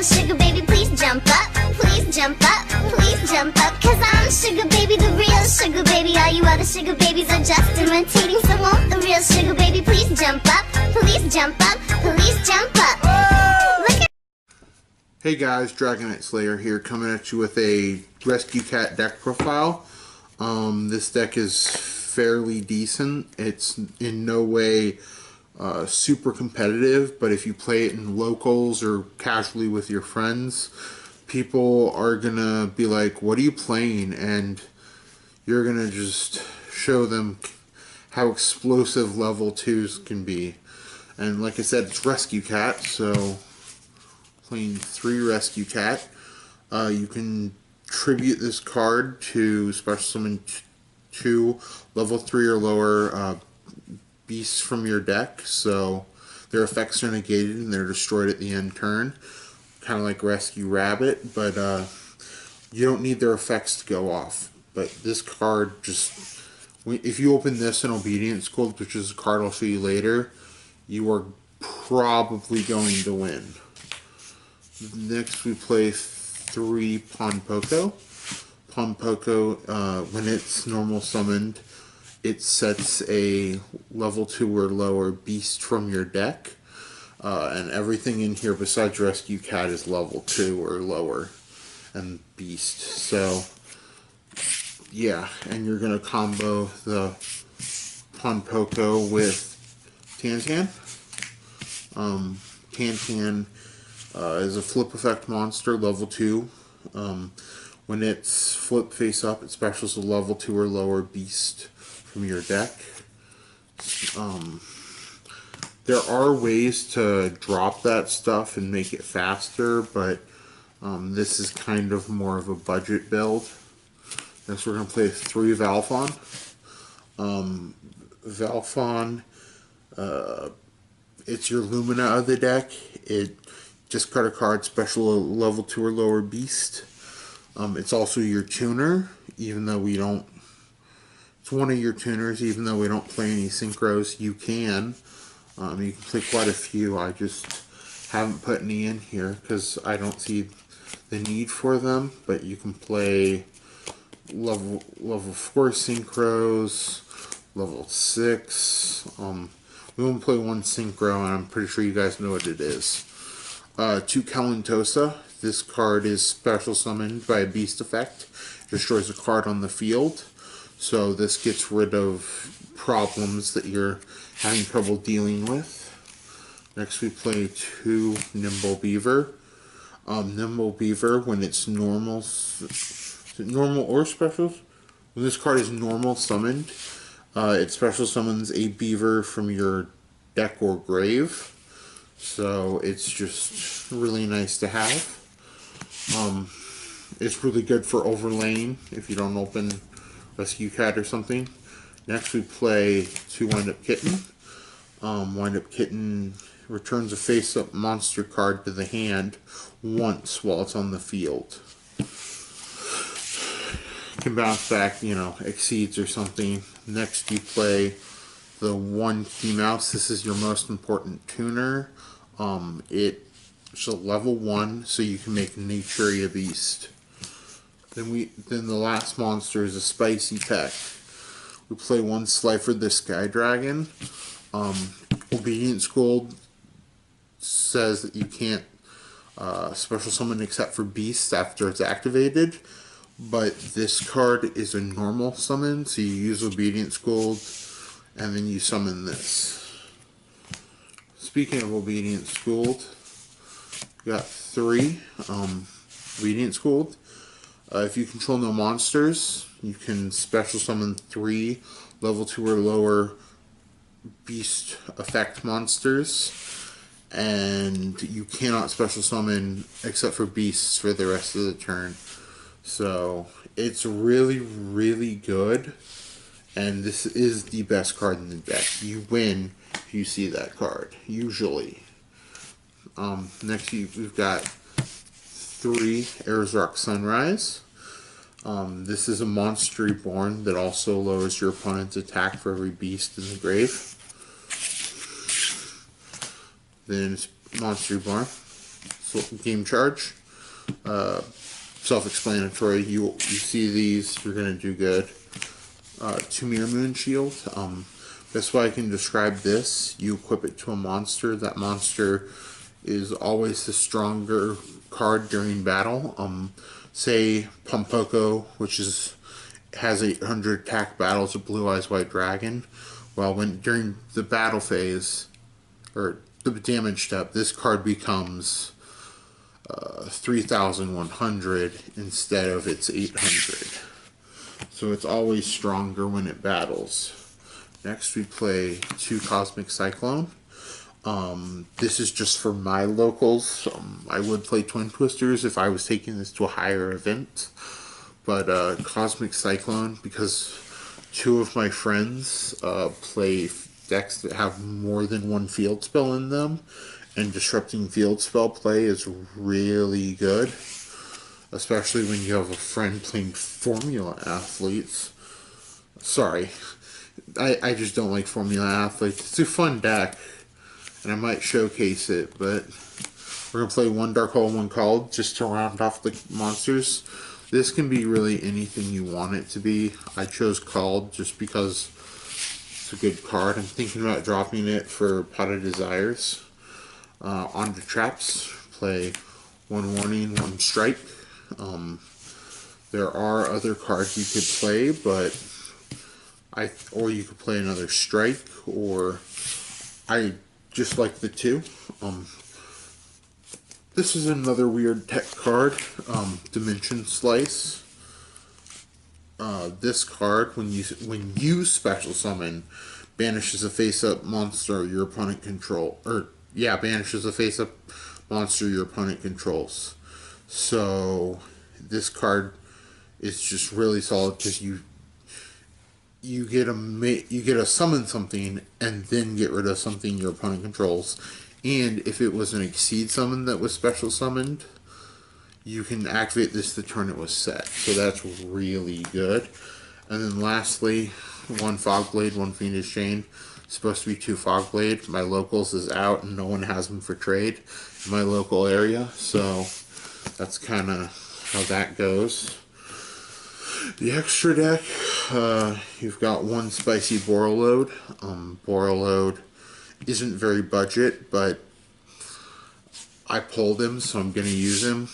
real sugar baby, please jump up. Please jump up, please jump up. Cause I'm sugar baby, the real sugar baby. All you other sugar babies are just imitating. So won't the real sugar baby please jump up? Please jump up, please jump up. Look at Hey guys, Dragonite Slayer here, coming at you with a Rescue Cat deck profile. This deck is fairly decent. It's in no way super competitive, but if you play it in locals or casually with your friends, people are gonna be like, what are you playing? And you're gonna just show them how explosive level 2s can be. And like I said, it's Rescue Cat, so playing 3 Rescue Cat. You can tribute this card to special summon 2 level 3 or lower beasts from your deck, so their effects are negated and they're destroyed at the end turn. Kind of like Rescue Rabbit, but you don't need their effects to go off. But this card just, if you open this in Obedience Gold, which is a card I'll show you later, you are probably going to win. Next we play 3 Ponpoko. Ponpoko, when it's normal summoned, it sets a level 2 or lower beast from your deck. And everything in here besides Rescue Cat is level 2 or lower and beast. So yeah, and you're going to combo the Ponpoko with Tantan. Tantan is a flip effect monster, level 2. When it's flip face up, it specials a level 2 or lower beast from your deck. There are ways to drop that stuff and make it faster, but this is kind of more of a budget build. Next we're going to play 3 Valfon. Valfon, it's your Lumina of the deck. It just cut a card, special level 2 or lower beast. It's also your tuner, even though we don't, it's one of your tuners, even though we don't play any synchros. You can play quite a few. I just haven't put any in here because I don't see the need for them, but you can play level 4 synchros, level 6. We won't play 1 synchro, and I'm pretty sure you guys know what it is. 2 Kalantosa. This card is special summoned by a beast effect. Destroys a card on the field. So this gets rid of problems that you're having trouble dealing with. Next we play 2 Nimble Beaver. Nimble Beaver, when it's normal, is it normal or special? When this card is normal summoned, it special summons a beaver from your deck or grave. So it's just really nice to have. It's really good for overlaying if you don't open Rescue Cat or something. Next we play 2 Wind Up Kitten. Wind Up Kitten returns a face-up monster card to the hand once while it's on the field. Can bounce back, you know, exceeds or something. Next you play the 1 Key Mouse. This is your most important tuner. It's a level 1, so you can make Nature a beast. Then the last monster is a Spicy Tech. We play 1 Slifer the Sky Dragon. Obedience Gold says that you can't special summon except for beasts after it's activated. But this card is a normal summon, so you use Obedience Gold, and then you summon this. Speaking of Obedience Gold, we got 3 Obedience Gold. If you control no monsters, you can special summon 3 level 2 or lower beast effect monsters, and you cannot special summon except for beasts for the rest of the turn. So it's really, really good, and this is the best card in the deck. You win if you see that card, usually. Next we've got 3 Arzrock Sunrise. This is a monster reborn that also lowers your opponent's attack for every beast in the grave. Then it's monster reborn. game charge. Self-explanatory. You see these, you're gonna do good. 2 Mirror Moon Shield. Best way I can describe this: you equip it to a monster. That monster is always the stronger card during battle. Say Pumpoko, which has 800 attack battles, a Blue Eyes White Dragon. Well, during the battle phase or the damage step, this card becomes 3,100 instead of its 800. So it's always stronger when it battles. Next we play 2 Cosmic Cyclone. This is just for my locals. I would play Twin Twisters if I was taking this to a higher event. But Cosmic Cyclone, because 2 of my friends play decks that have more than 1 field spell in them, and disrupting field spell play is really good. Especially when you have a friend playing Formula Athletes. Sorry. I just don't like Formula Athletes. It's a fun deck, and I might showcase it, but we're going to play 1 Dark Hole, 1 Called, just to round off the monsters. This can be really anything you want it to be. I chose Called just because it's a good card. I'm thinking about dropping it for Pot of Desires. On to Traps, play 1 Warning, 1 Strike. There are other cards you could play, but or you could play another Strike, or I just like the 2. This is another weird tech card, Dimension Slice. This card, when you special summon, banishes a face-up monster your opponent banishes a face-up monster your opponent controls. So this card is just really solid because you get a summon something and then get rid of something your opponent controls. And if it was an Exceed summon that was special summoned, you can activate this the turn it was set. So that's really good. And then lastly, 1 Fogblade, 1 Fiendish Chain. It's supposed to be 2 Fogblade. My locals is out and no one has them for trade in my local area. So that's kind of how that goes. The extra deck, you've got 1 Spicy Borreload. Borreload isn't very budget, but I pulled him, so I'm going to use him.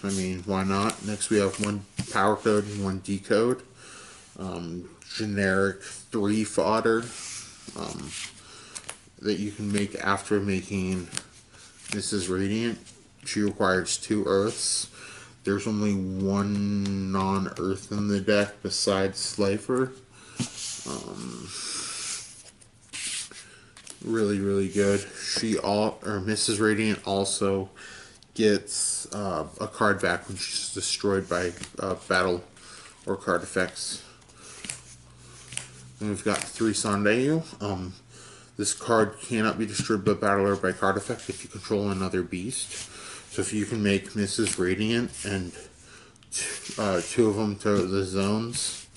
I mean, why not? Next we have 1 Power Code and 1 Decode. Generic 3 fodder that you can make after making Mrs. Radiant. She requires 2 Earths. There's only 1 non-Earth in the deck besides Slifer. Really, really good. Mrs. Radiant also gets a card back when she's destroyed by battle or card effects. And we've got 3 Sandayu. This card cannot be destroyed by battle or by card effect if you control another beast. So if you can make Mrs. Radiant and 2 of them to the zones,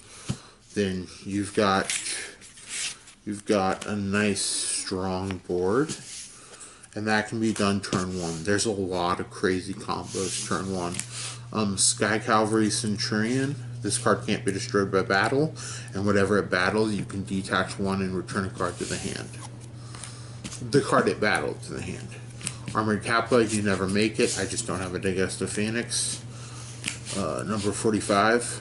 then you've got a nice strong board, and that can be done turn 1. There's a lot of crazy combos turn 1. Sky Cavalry Centurion. This card can't be destroyed by battle, and whatever at battle, you can detach 1 and return a card to the hand. The card at battle to the hand. Armored Caploid, you never make it. I just don't have a Digesta Phoenix. Number 45.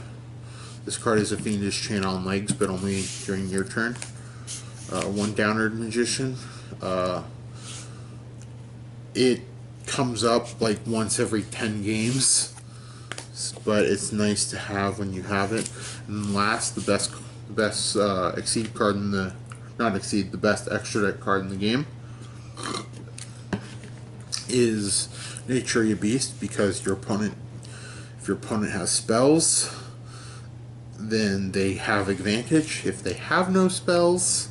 This card is a Fiendish Chain on legs, but only during your turn. 1 Downward Magician. It comes up like once every 10 games, but it's nice to have when you have it. And last, the best Exceed card in the, not Exceed, the best extra deck card in the game is Naturia Beast, because if your opponent has spells, then they have advantage. If they have no spells,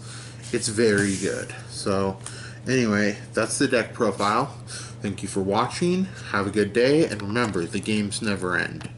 it's very good. So anyway, that's the deck profile. Thank you for watching. Have a good day, and remember, the games never end.